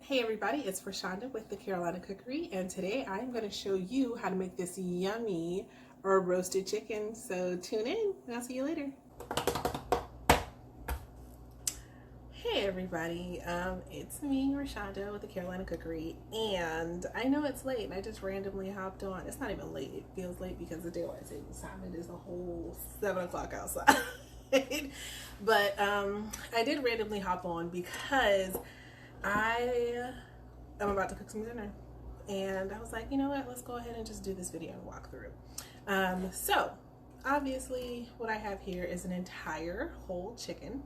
Hey everybody, it's Rashonda with the Carolina Cookery, and today I'm going to show you how to make this yummy herb roasted chicken. So tune in, and I'll see you later. Hey everybody, it's me, Rashonda with the Carolina Cookery, and I know it's late, and I just randomly hopped on. It's not even late, it feels late because the daylight savings time, it is a whole 7 o'clock outside. But I did randomly hop on because I'm about to cook some dinner, and I was like, you know what, let's go ahead and just do this video and walk through. So obviously what I have here is an entire whole chicken,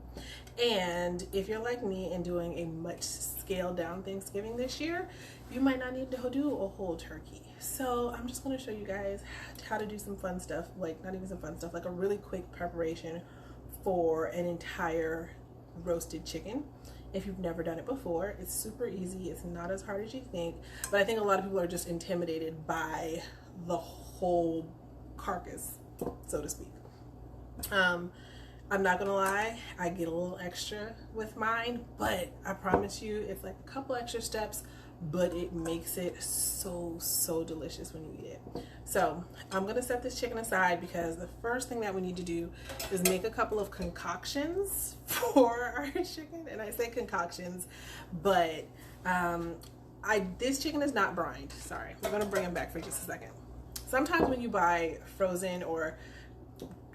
and if you're like me and doing a much scaled down Thanksgiving this year, you might not need to do a whole turkey. So I'm just going to show you guys how to do some fun stuff, like not even some fun stuff, like a really quick preparation for an entire roasted chicken. If you've never done it before, it's super easy. It's not as hard as you think, but I think a lot of people are just intimidated by the whole carcass, so to speak. I'm not gonna lie, I get a little extra with mine, but I promise you it's like a couple extra steps, but it makes it so delicious when you eat it. So I'm gonna set this chicken aside because the first thing that we need to do is make a couple of concoctions for our chicken. And I say concoctions, but this chicken is not brined. Sorry, we're gonna bring him back for just a second. Sometimes when you buy frozen or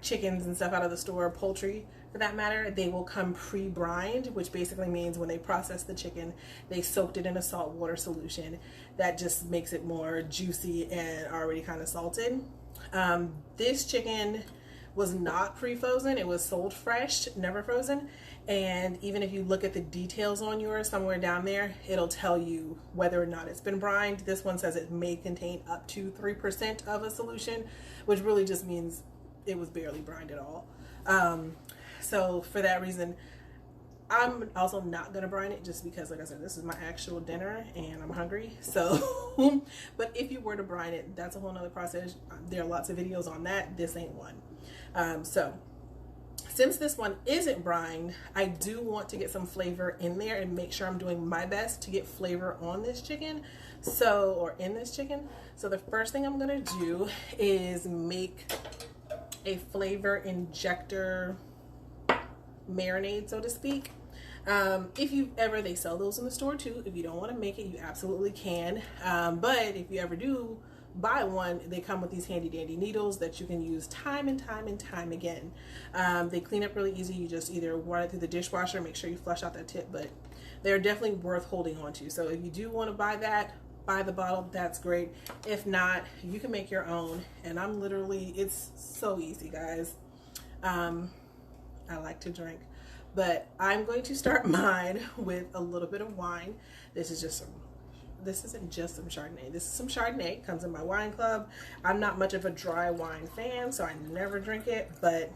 chickens and stuff out of the store, poultry for that matter, they will come pre-brined, which basically means when they process the chicken, they soaked it in a salt water solution that just makes it more juicy and already kind of salted. This chicken was not pre-frozen, it was sold fresh, never frozen. And even if you look at the details on yours somewhere down there, it'll tell you whether or not it's been brined. This one says it may contain up to 3% of a solution, which really just means it was barely brined at all. So for that reason, I'm also not gonna brine it, just because, like I said, this is my actual dinner and I'm hungry. So but if you were to brine it, that's a whole nother process. There are lots of videos on that. This ain't one. So since this one isn't brined, I do want to get some flavor in there and make sure I'm doing my best to get flavor on this chicken, or in this chicken. So the first thing I'm gonna do is make a flavor injector marinade, so to speak. They sell those in the store too. If you don't want to make it, you absolutely can. But if you ever do buy one, they come with these handy dandy needles that you can use time and time again. They clean up really easy. You just either run it through the dishwasher, make sure you flush out that tip, but they're definitely worth holding on to. So if you do want to buy that, buy the bottle, that's great. If not, you can make your own. And it's so easy, guys. I like to drink, but I'm going to start mine with a little bit of wine. This isn't just some Chardonnay. This is some Chardonnay. It comes in my wine club. I'm not much of a dry wine fan, so I never drink it, but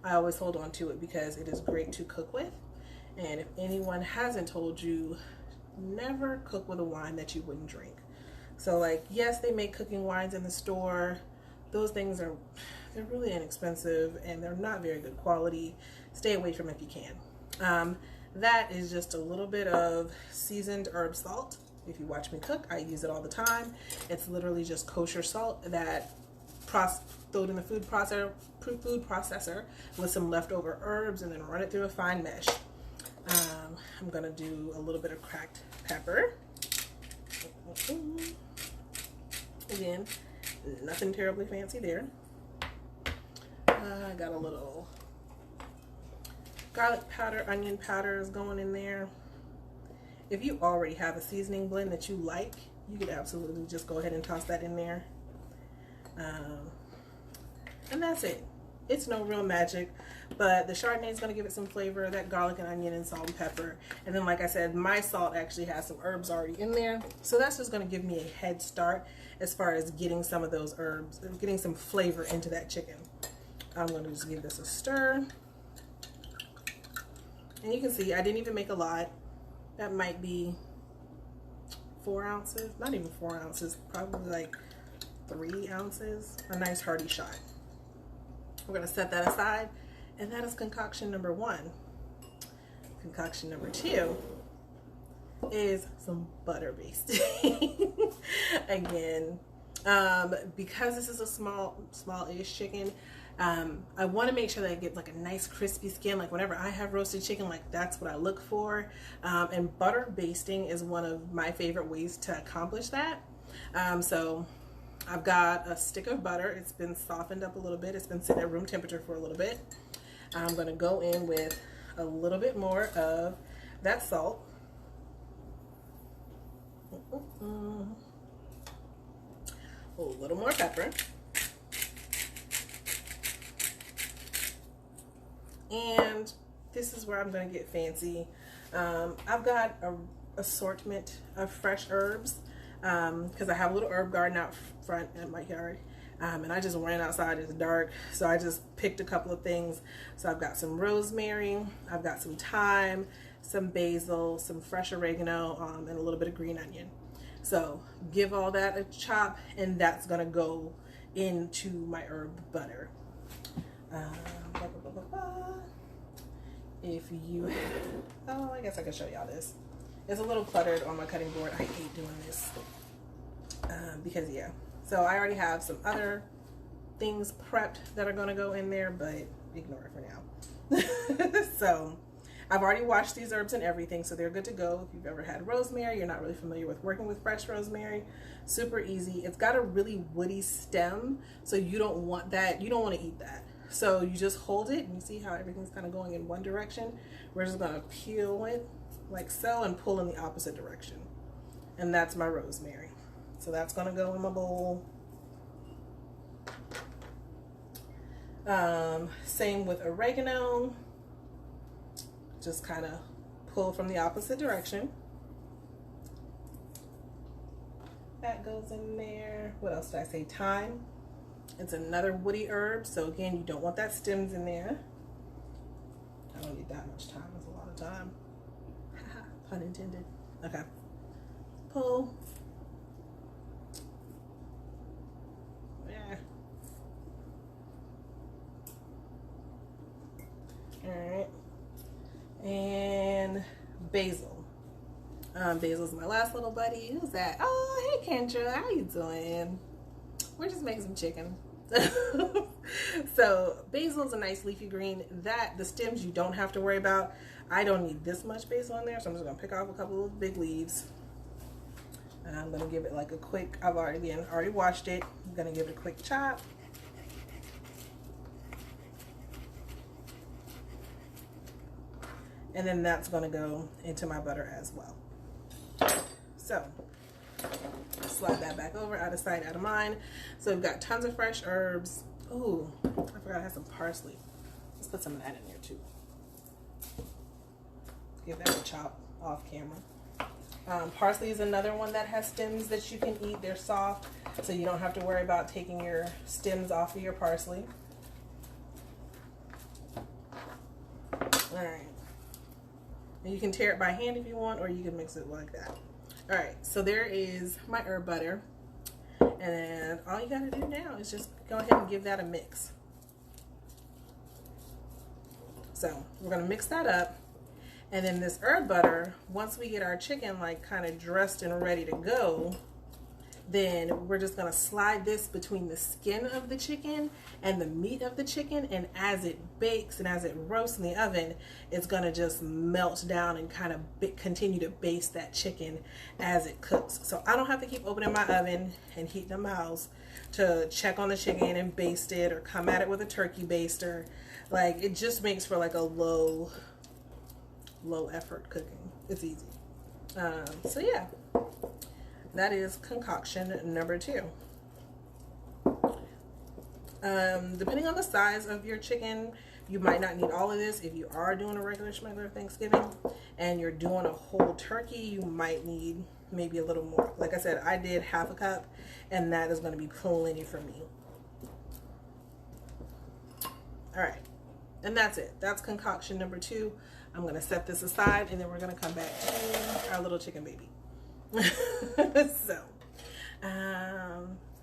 I always hold on to it because it is great to cook with. And if anyone hasn't told you, never cook with a wine that you wouldn't drink. So, like, yes, they make cooking wines in the store. Those things they're really inexpensive and they're not very good quality. Stay away from it if you can. That is just a little bit of seasoned herb salt. If you watch me cook, I use it all the time. It's literally just kosher salt that throw it in the food processor with some leftover herbs and then run it through a fine mesh. I'm gonna do a little bit of cracked pepper. Again, nothing terribly fancy there. I got a little garlic powder, onion powder is going in there. If you already have a seasoning blend that you like, you could absolutely just go ahead and toss that in there. And that's it. It's no real magic, but the Chardonnay is going to give it some flavor, that garlic and onion and salt and pepper. And then, like I said, my salt actually has some herbs already in there. So that's just going to give me a head start as far as getting some of those herbs, getting some flavor into that chicken. I'm going to just give this a stir. And you can see I didn't even make a lot. That might be 4 ounces, not even 4 ounces, probably like 3 ounces, a nice hearty shot. We're going to set that aside, and that is concoction number 1. Concoction number 2 is some butter basting. Again, because this is a small-ish chicken, I want to make sure that I get like a nice crispy skin. Like whenever I have roasted chicken, like that's what I look for. And butter basting is one of my favorite ways to accomplish that. So I've got a stick of butter. It's been softened up a little bit. It's been sitting at room temperature for a little bit. I'm going to go in with a little bit more of that salt. A little more pepper. And this is where I'm going to get fancy. I've got an assortment of fresh herbs because I have a little herb garden out front in my yard. And I just ran outside, it's dark, so I just picked a couple of things. So I've got some rosemary, I've got some thyme, some basil, some fresh oregano, and a little bit of green onion. So give all that a chop, and that's gonna go into my herb butter. If you, oh, I guess I can show y'all this. It's a little cluttered on my cutting board. I hate doing this because yeah. So I already have some other things prepped that are gonna go in there, but ignore it for now. So I've already washed these herbs and everything, so they're good to go. If you've ever had rosemary, you're not really familiar with working with fresh rosemary, super easy. It's got a really woody stem, so you don't want that. You don't want to eat that. So you just hold it, and you see how everything's kind of going in one direction. We're just gonna peel it like so and pull in the opposite direction. And that's my rosemary. So that's gonna go in my bowl. Same with oregano. Just kind of pull from the opposite direction. That goes in there. What else did I say? Thyme. It's another woody herb. So again, you don't want that stems in there. I don't need that much thyme. That's a lot of thyme. Pun intended. Okay. Pull. Yeah. Alright. And basil. Basil's my last little buddy. Who's that? Oh, hey Kendra, how you doing? We're just making some chicken. So basil's a nice leafy green. That the stems you don't have to worry about. I don't need this much basil in there, so I'm just gonna pick off a couple of big leaves. And I'm gonna give it like a quick. I've already washed it. I'm gonna give it a quick chop. And then that's going to go into my butter as well. So, slide that back over, out of sight, out of mind. So we've got tons of fresh herbs. Ooh, I forgot I had some parsley. Let's put some of that in there too. Give that a chop off camera. Parsley is another one that has stems that you can eat. They're soft, so you don't have to worry about taking your stems off of your parsley. All right. And you can tear it by hand if you want, or you can mix it like that. All right, so there is my herb butter. And then all you gotta do now is just go ahead and give that a mix. So we're gonna mix that up. And then this herb butter, once we get our chicken like kind of dressed and ready to go, then we're just gonna slide this between the skin of the chicken and the meat of the chicken, and as it bakes and as it roasts in the oven, it's gonna just melt down and kind of continue to baste that chicken as it cooks. So I don't have to keep opening my oven and heating the mouths to check on the chicken and baste it, or come at it with a turkey baster. Like, it just makes for like a low effort cooking. It's easy. So yeah. That is concoction number 2. Depending on the size of your chicken, you might not need all of this. If you are doing a regular schmegular Thanksgiving and you're doing a whole turkey, you might need maybe a little more. Like I said, I did half a cup, and that is going to be plenty for me. All right, and that's it. That's concoction number 2. I'm going to set this aside, and then we're going to come back to our little chicken baby. So,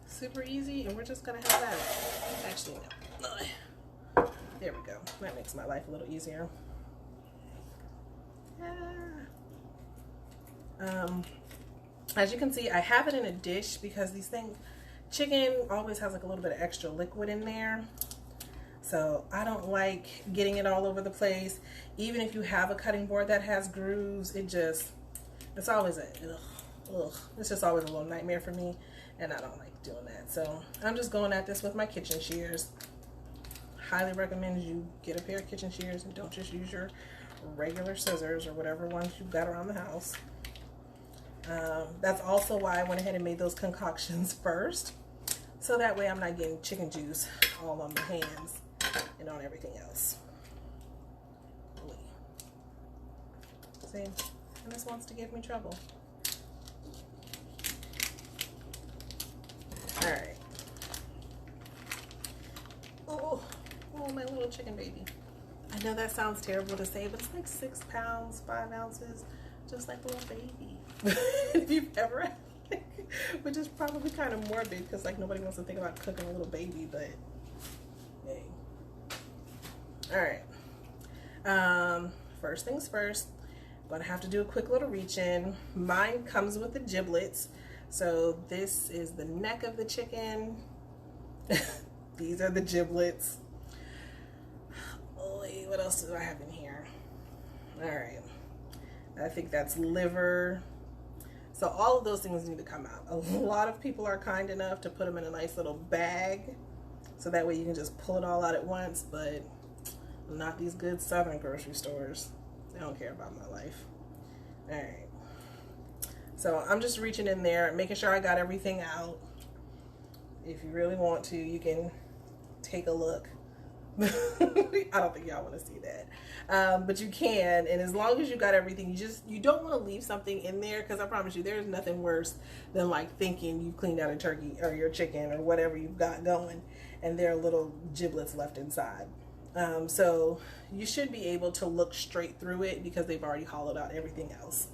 super easy, and we're just gonna have that. Actually, no. There we go. That makes my life a little easier. As you can see, I have it in a dish because these things, chicken always has like a little bit of extra liquid in there. So I don't like getting it all over the place. Even if you have a cutting board that has grooves, it's always it's just always a little nightmare for me, and I don't like doing that. So I'm just going at this with my kitchen shears. Highly recommend you get a pair of kitchen shears and don't just use your regular scissors or whatever ones you've got around the house. That's also why I went ahead and made those concoctions first, so that way I'm not getting chicken juice all on my hands and on everything else. See, and this wants to give me trouble. All right. Oh, my little chicken baby. I know that sounds terrible to say, but it's like 6 pounds, 5 ounces, just like a little baby. If you've ever, which is probably kind of morbid because like nobody wants to think about cooking a little baby, but hey. All right. First things first, I'm gonna have to do a quick little reach in. Mine comes with the giblets. So this is the neck of the chicken. These are the giblets. Oh, wait, what else do I have in here? All right. I think that's liver. So all of those things need to come out. A lot of people are kind enough to put them in a nice little bag, so that way you can just pull it all out at once, but not these good southern grocery stores. They don't care about my life. All right. So I'm just reaching in there, making sure I got everything out. If you really want to, you can take a look. I don't think y'all want to see that, but you can, and as long as you got everything, you don't want to leave something in there, because I promise you there's nothing worse than like thinking you've cleaned out a turkey or your chicken or whatever you've got going and there are little giblets left inside. So you should be able to look straight through it because they've already hollowed out everything else.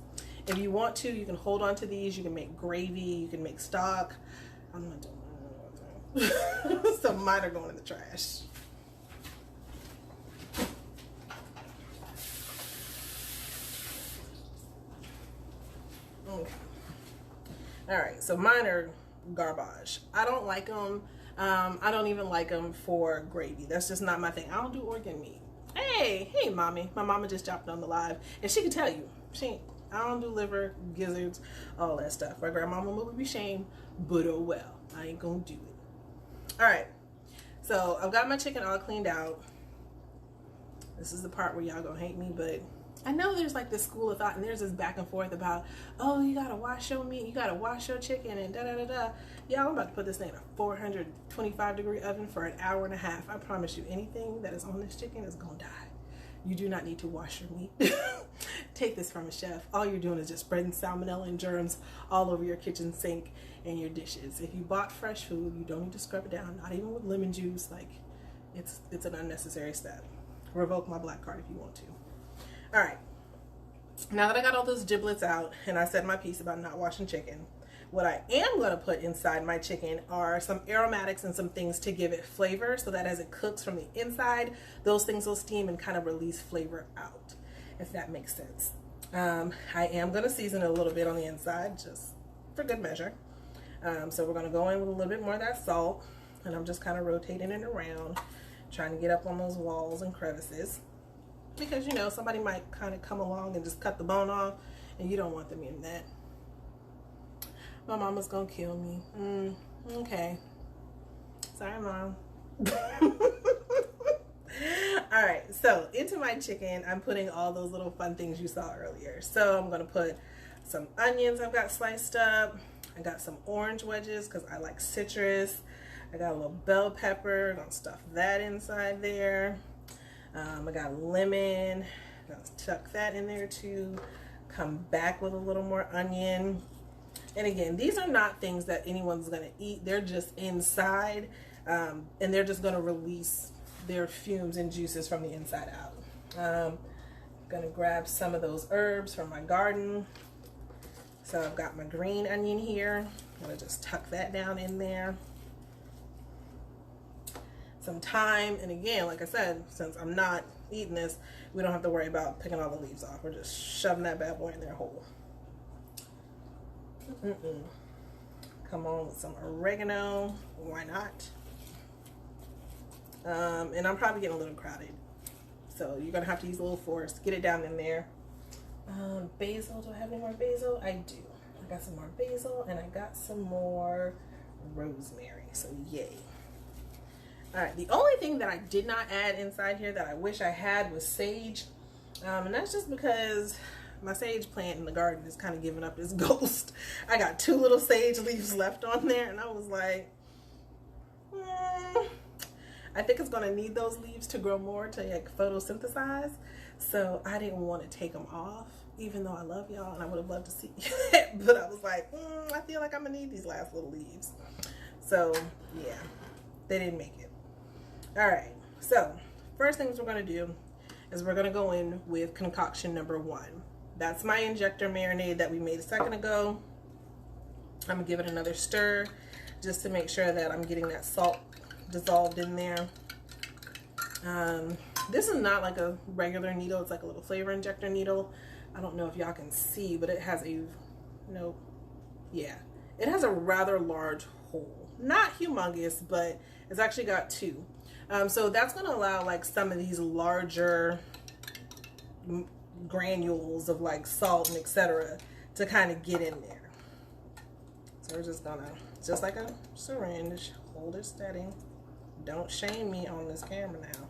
If you want to, you can hold on to these. You can make gravy, you can make stock. I'm not doing that. So mine are going in the trash. Okay. All right, so mine are garbage. I don't like them. I don't even like them for gravy. That's just not my thing. I don't do organ meat. Hey, mommy. My mama just jumped on the live, and she can tell you. I don't do liver, gizzards, all that stuff. My grandmama would be ashamed, but oh well. I ain't gonna do it. All right, so I've got my chicken all cleaned out. This is the part where y'all gonna hate me, but I know there's like this school of thought, and there's this back and forth about, oh, you gotta wash your meat, you gotta wash your chicken, and da da da da. Yeah, I'm about to put this thing in a 425-degree oven for an hour and a half. I promise you, anything that is on this chicken is gonna die. You do not need to wash your meat. Take this from a chef. All you're doing is just spreading salmonella and germs all over your kitchen sink and your dishes. If you bought fresh food, you don't need to scrub it down, not even with lemon juice. Like, it's an unnecessary step. Revoke my black card if you want to. All right, now that I got all those giblets out and I said my piece about not washing chicken, what I am going to put inside my chicken are some aromatics and some things to give it flavor, so that as it cooks from the inside, those things will steam and kind of release flavor out, if that makes sense. I am going to season it a little bit on the inside, just for good measure. So we're going to go in with a little bit more of that salt, and I'm just kind of rotating it around, trying to get up on those walls and crevices. Because, you know, somebody might kind of come along and just cut the bone off, and you don't want them in that. My mama's gonna kill me. Okay. Sorry, Mom. Alright, so into my chicken, I'm putting all those little fun things you saw earlier. So I'm gonna put some onions I've got sliced up. I got some orange wedges because I like citrus. I got a little bell pepper. I'm gonna stuff that inside there. I got lemon. I'm gonna tuck that in there too. Come back with a little more onion. And again, these are not things that anyone's gonna eat. They're just inside, and they're just gonna release their fumes and juices from the inside out. I'm gonna grab some of those herbs from my garden. So I've got my green onion here. I'm gonna just tuck that down in there. Some thyme, and again, like I said, since I'm not eating this, we don't have to worry about picking all the leaves off. We're just shoving that bad boy in there whole. Come on with some oregano. Why not? And I'm probably getting a little crowded, so you're gonna have to use a little force. Get it down in there. Basil. Do I have any more basil? I do. I got some more basil, and I got some more rosemary. So yay. All right. The only thing that I did not add inside here that I wish I had was sage, and that's just because my sage plant in the garden is kind of giving up its ghost. I got 2 little sage leaves left on there, and I was like, I think it's going to need those leaves to grow more to like photosynthesize. So I didn't want to take them off, even though I love y'all and I would have loved to see it. But I was like, I feel like I'm going to need these last little leaves. So yeah, they didn't make it. All right. So first things we're going to do is we're going to go in with concoction number 1. That's my injector marinade that we made a second ago. I'm going to give it another stir just to make sure that I'm getting that salt dissolved in there. This is not like a regular needle. It's like a little flavor injector needle. I don't know if y'all can see, but it has a, it has a rather large hole. Not humongous, but it's actually got 2. So that's going to allow like some of these larger granules of like salt and etc. to kind of get in there. So we're just gonna, just like a syringe, hold it steady. Don't shame me on this camera now.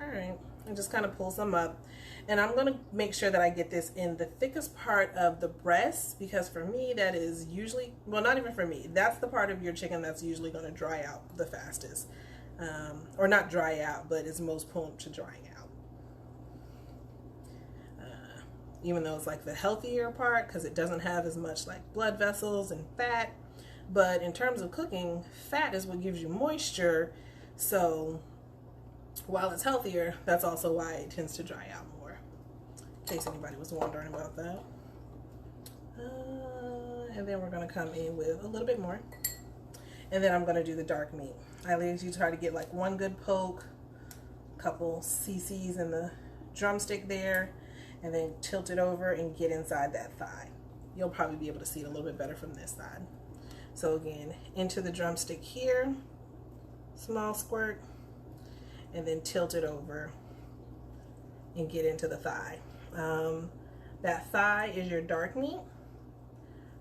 All right, and just kind of pull some up. And I'm gonna make sure that I get this in the thickest part of the breast, because for me, that is usually, well, not even for me, that's the part of your chicken that's usually gonna dry out the fastest. Or not dry out, but is most prone to drying out. Even though it's like the healthier part, because it doesn't have as much like blood vessels and fat. But in terms of cooking, fat is what gives you moisture. So while it's healthier, that's also why it tends to dry out more, in case anybody was wondering about that. And then we're going to come in with a little bit more. And then I'm going to do the dark meat. I usually try to get like 1 good poke, a couple cc's in the drumstick there, and then tilt it over and get inside that thigh. You'll probably be able to see it a little bit better from this side. So again, into the drumstick here, small squirt, and then tilt it over and get into the thigh. That thigh is your dark meat,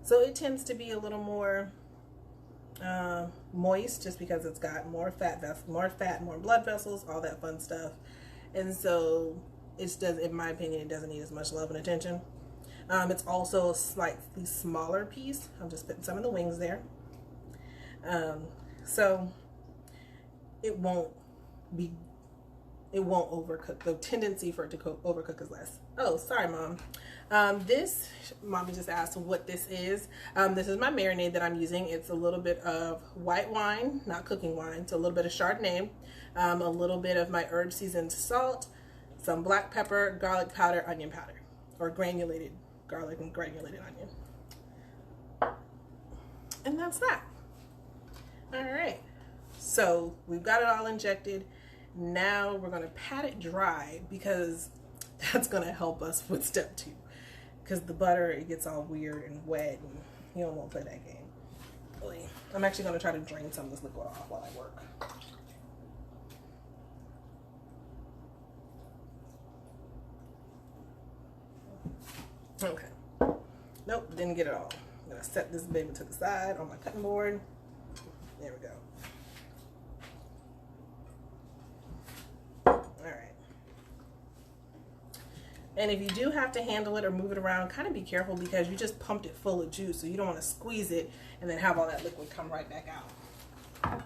so it tends to be a little more moist, just because it's got more fat, more blood vessels, all that fun stuff. And so it does, in my opinion, it doesn't need as much love and attention. It's also a slightly smaller piece. I'm just putting some of the wings there. So it won't overcook. The tendency for it to overcook is less. Oh, sorry, Mom. Mommy just asked what this is. This is my marinade that I'm using. It's a little bit of white wine, not cooking wine. It's a little bit of Chardonnay, a little bit of my herb seasoned salt, some black pepper, garlic powder, onion powder, or granulated garlic and granulated onion. And that's that. All right. So we've got it all injected. Now we're going to pat it dry, because that's going to help us with step 2. Because the butter, it gets all weird and wet, and you don't want to play that game. Really. I'm actually going to try to drain some of this liquid off while I work. Okay. Nope, didn't get it all. I'm going to set this baby to the side on my cutting board. There we go. Alright. And if you do have to handle it or move it around, kind of be careful, because you just pumped it full of juice, so you don't want to squeeze it and then have all that liquid come right back out.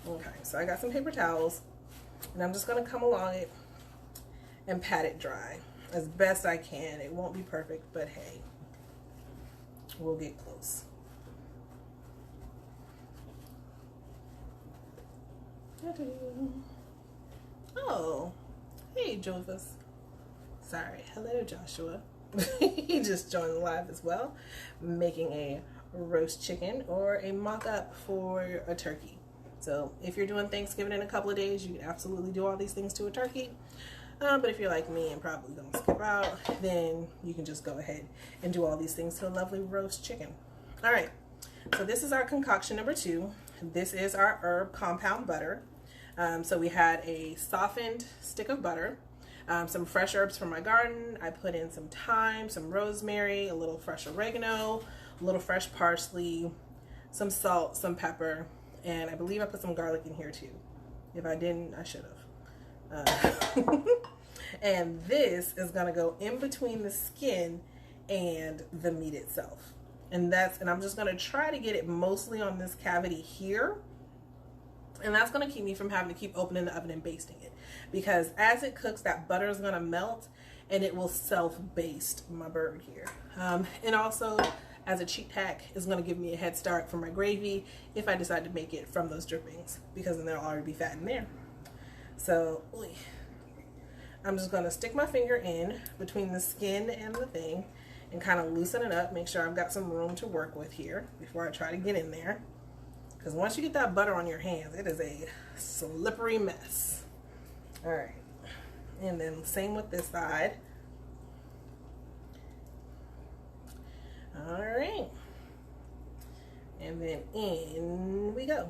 Okay, so I got some paper towels, and I'm just going to come along it and pat it dry as best I can. It won't be perfect, but hey, we'll get close. Oh, hey Jovis. Sorry, hello Joshua. He just joined the live as well, making a roast chicken or a mock-up for a turkey. So if you're doing Thanksgiving in a couple of days, you can absolutely do all these things to a turkey. But if you're like me and probably gonna skip out, then you can just go ahead and do all these things to a lovely roast chicken. All right, so this is our concoction number 2. This is our herb compound butter. So we had a softened stick of butter, some fresh herbs from my garden. I put in some thyme, some rosemary, a little fresh oregano, a little fresh parsley, some salt, some pepper, and I believe I put some garlic in here too. If I didn't, I should have. And this is gonna go in between the skin and the meat itself. And I'm just gonna try to get it mostly on this cavity here. And that's gonna keep me from having to keep opening the oven and basting it. Because as it cooks, that butter is gonna melt and it will self-baste my bird here. And also, as a cheap hack, is gonna give me a head start for my gravy if I decide to make it from those drippings, because then there'll already be fat in there. So, I'm just gonna stick my finger in between the skin and the thing and kind of loosen it up, make sure I've got some room to work with here before I try to get in there. Because once you get that butter on your hands, it is a slippery mess. All right, and then same with this side. All right, and then in we go.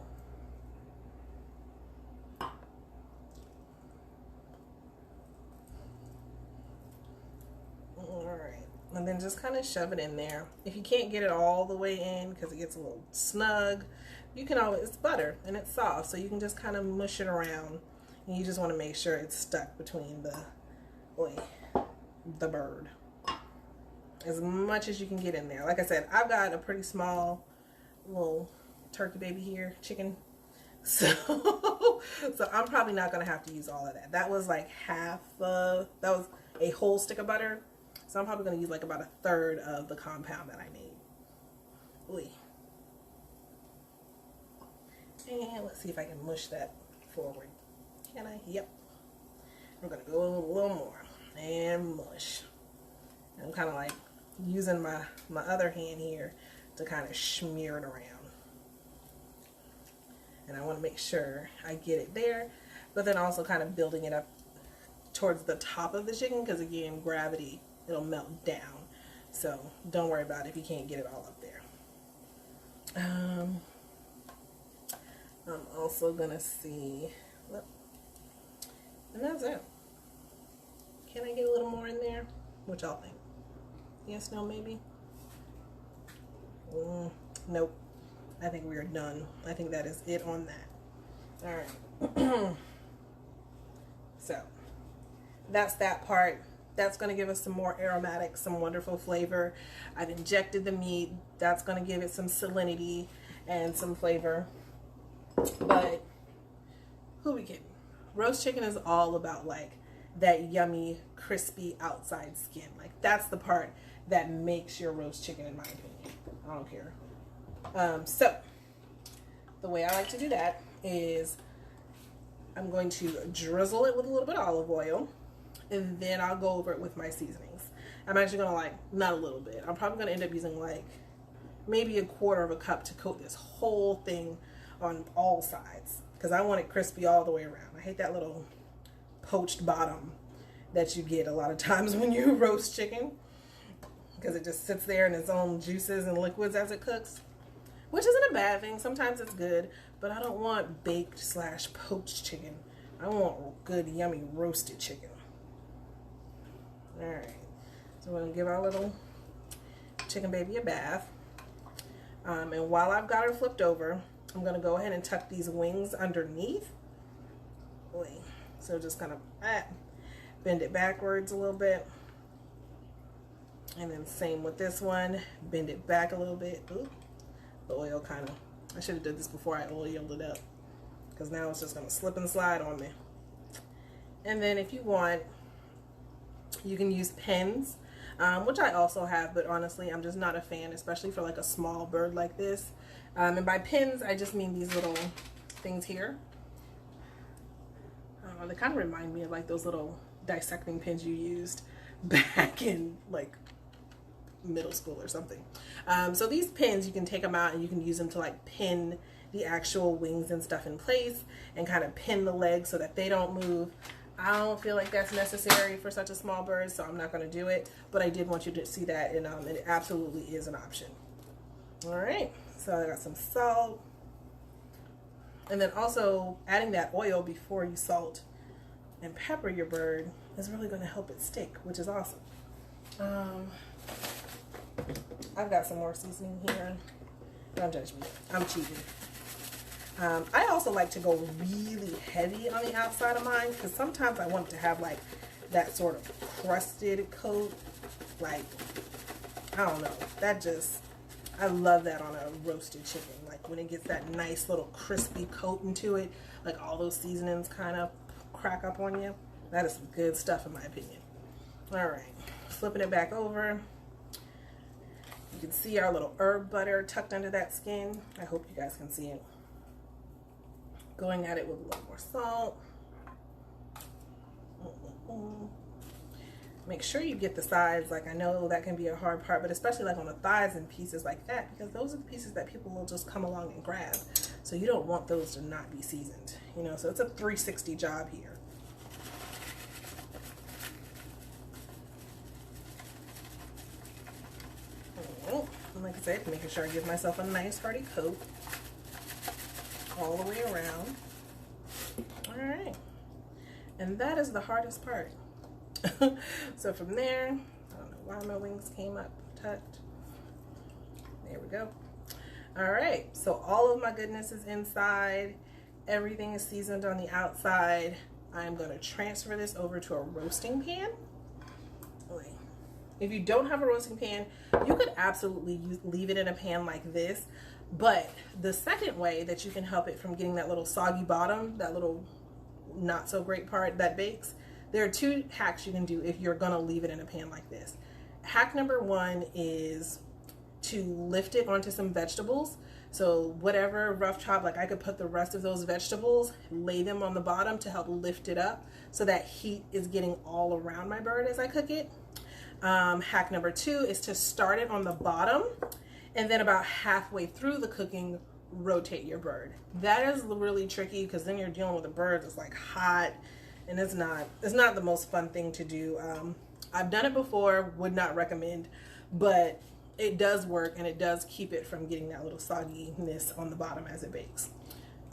And then just kind of shove it in there. If you can't get it all the way in because it gets a little snug, you can always, it's butter and it's soft, so you can just kind of mush it around. And you just want to make sure it's stuck between the bird. As much as you can get in there. Like I said, I've got a pretty small little turkey baby here, chicken. So I'm probably not going to have to use all of that. That was like that was a whole stick of butter. So I'm probably going to use like about 1/3 of the compound that I made. And let's see if I can mush that forward. Can I? Yep. I'm going to go a little more and mush. I'm kind of like using my other hand here to kind of smear it around. And I want to make sure I get it there, but then also kind of building it up towards the top of the chicken, because again, gravity, it'll melt down. So don't worry about it if you can't get it all up there. I'm also gonna see, and that's it. Can I get a little more in there? What y'all think? Yes, no, maybe? Nope. I think we are done. I think that is it on that. All right. So that's that part. That's going to give us some more aromatic, some wonderful flavor. I've injected the meat. That's going to give it some salinity and some flavor. But who we kidding? Roast chicken is all about like that yummy, crispy outside skin. Like that's the part that makes your roast chicken, in my opinion. I don't care. So the way I like to do that is I'm going to drizzle it with a little bit of olive oil, and then I'll go over it with my seasonings. I'm actually going to not a little bit. I'm probably going to end up using like maybe 1/4 cup to coat this whole thing on all sides, because I want it crispy all the way around. I hate that little poached bottom that you get a lot of times when you roast chicken, because it just sits there in its own juices and liquids as it cooks, which isn't a bad thing. Sometimes it's good, but I don't want baked / poached chicken. I want good, yummy, roasted chicken. All right, so we're gonna give our little chicken baby a bath. And while I've got her flipped over, I'm gonna go ahead and tuck these wings underneath. So just kind of bend it backwards a little bit. And then same with this one, bend it back a little bit. Ooh, the oil kind of, I should have did this before I oiled it up, because now it's just going to slip and slide on me. And then if you want, you can use pins, which I also have, but honestly, I'm just not a fan, especially for like a small bird like this. And by pins, I just mean these little things here. They kind of remind me of like those little dissecting pins you used back in like middle school or something. So these pins, you can take them out and you can use them to like pin the actual wings and stuff in place and kind of pin the legs so that they don't move. I don't feel like that's necessary for such a small bird, so I'm not going to do it. But I did want you to see that, and it absolutely is an option. All right, so I got some salt. And then also adding that oil before you salt and pepper your bird is really going to help it stick, which is awesome. I've got some more seasoning here. Don't judge me. I'm cheating. I also like to go really heavy on the outside of mine because sometimes I want it to have like that sort of crusted coat. Like, I don't know. That just, I love that on a roasted chicken. Like when it gets that nice little crispy coat into it, like all those seasonings kind of crack up on you. That is some good stuff in my opinion. All right, flipping it back over. You can see our little herb butter tucked under that skin. I hope you guys can see it. Going at it with a little more salt. Make sure you get the sides. Like, I know that can be a hard part, but especially like on the thighs and pieces like that, because those are the pieces that people will just come along and grab. So you don't want those to not be seasoned, you know, so it's a 360 job here. And like I said, making sure I give myself a nice hearty coat all the way around. All right, and that is the hardest part. So from there, I don't know why my wings came up tucked. There we go. All right, so all of my goodness is inside. Everything is seasoned on the outside. I'm going to transfer this over to a roasting pan. If you don't have a roasting pan, you could absolutely leave it in a pan like this. But the second way that you can help it from getting that little soggy bottom, that little not so great part that bakes, there are two hacks you can do if you're gonna leave it in a pan like this. Hack number one is to lift it onto some vegetables. So whatever rough chop, like I could put the rest of those vegetables, lay them on the bottom to help lift it up so that heat is getting all around my bird as I cook it. Hack number two is to start it on the bottom and then about halfway through the cooking, rotate your bird. That is really tricky because then you're dealing with a bird that's like hot, and it's not the most fun thing to do. I've done it before, would not recommend, but it does work and it does keep it from getting that little sogginess on the bottom as it bakes.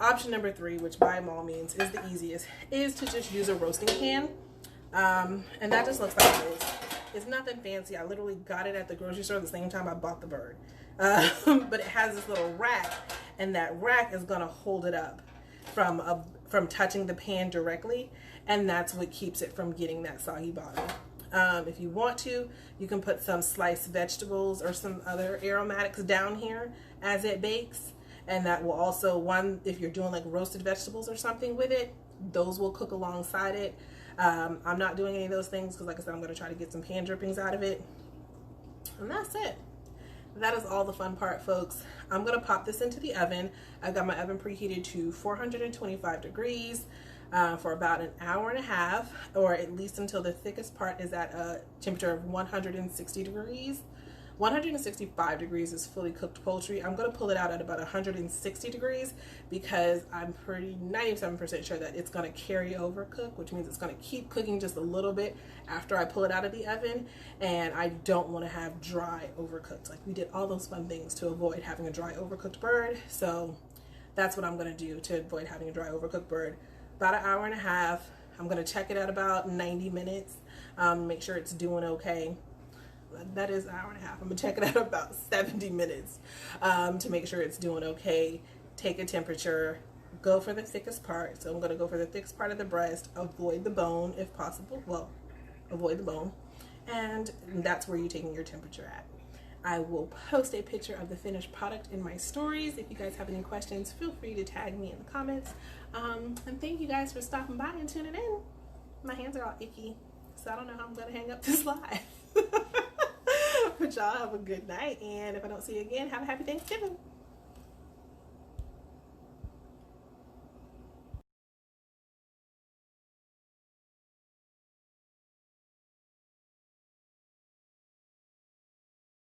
Option number three, which by all means is the easiest, is to just use a roasting pan. And that just looks like this. It's nothing fancy. I literally got it at the grocery store at the same time I bought the bird. But it has this little rack, and that rack is gonna hold it up from touching the pan directly, and that's what keeps it from getting that soggy bottom. If you want to, you can put some sliced vegetables or some other aromatics down here as it bakes, and that will also, if you're doing like roasted vegetables or something with it, those will cook alongside it. I'm not doing any of those things because, like I said, I'm going to try to get some pan drippings out of it. And that's it. That is all the fun part, folks. I'm going to pop this into the oven. I've got my oven preheated to 425 degrees for about an hour and a half, or at least until the thickest part is at a temperature of 160 degrees. 165 degrees is fully cooked poultry. I'm going to pull it out at about 160 degrees because I'm pretty 97% sure that it's going to carry over cook, which means it's going to keep cooking just a little bit after I pull it out of the oven, and I don't want to have dry overcooked. Like, we did all those fun things to avoid having a dry overcooked bird, so that's what I'm going to do to avoid having a dry overcooked bird. About an hour and a half. I'm going to check it at about 90 minutes, make sure it's doing okay. That is an hour and a half. I'm gonna check it at about 70 minutes to make sure it's doing okay. Take a temperature, go for the thickest part. So I'm gonna go for the thickest part of the breast, avoid the bone if possible. Well, avoid the bone. And that's where you're taking your temperature at. I will post a picture of the finished product in my stories. If you guys have any questions, feel free to tag me in the comments. And thank you guys for stopping by and tuning in. My hands are all icky, so I don't know how I'm gonna hang up this live. But y'all have a good night, and if I don't see you again, have a happy Thanksgiving.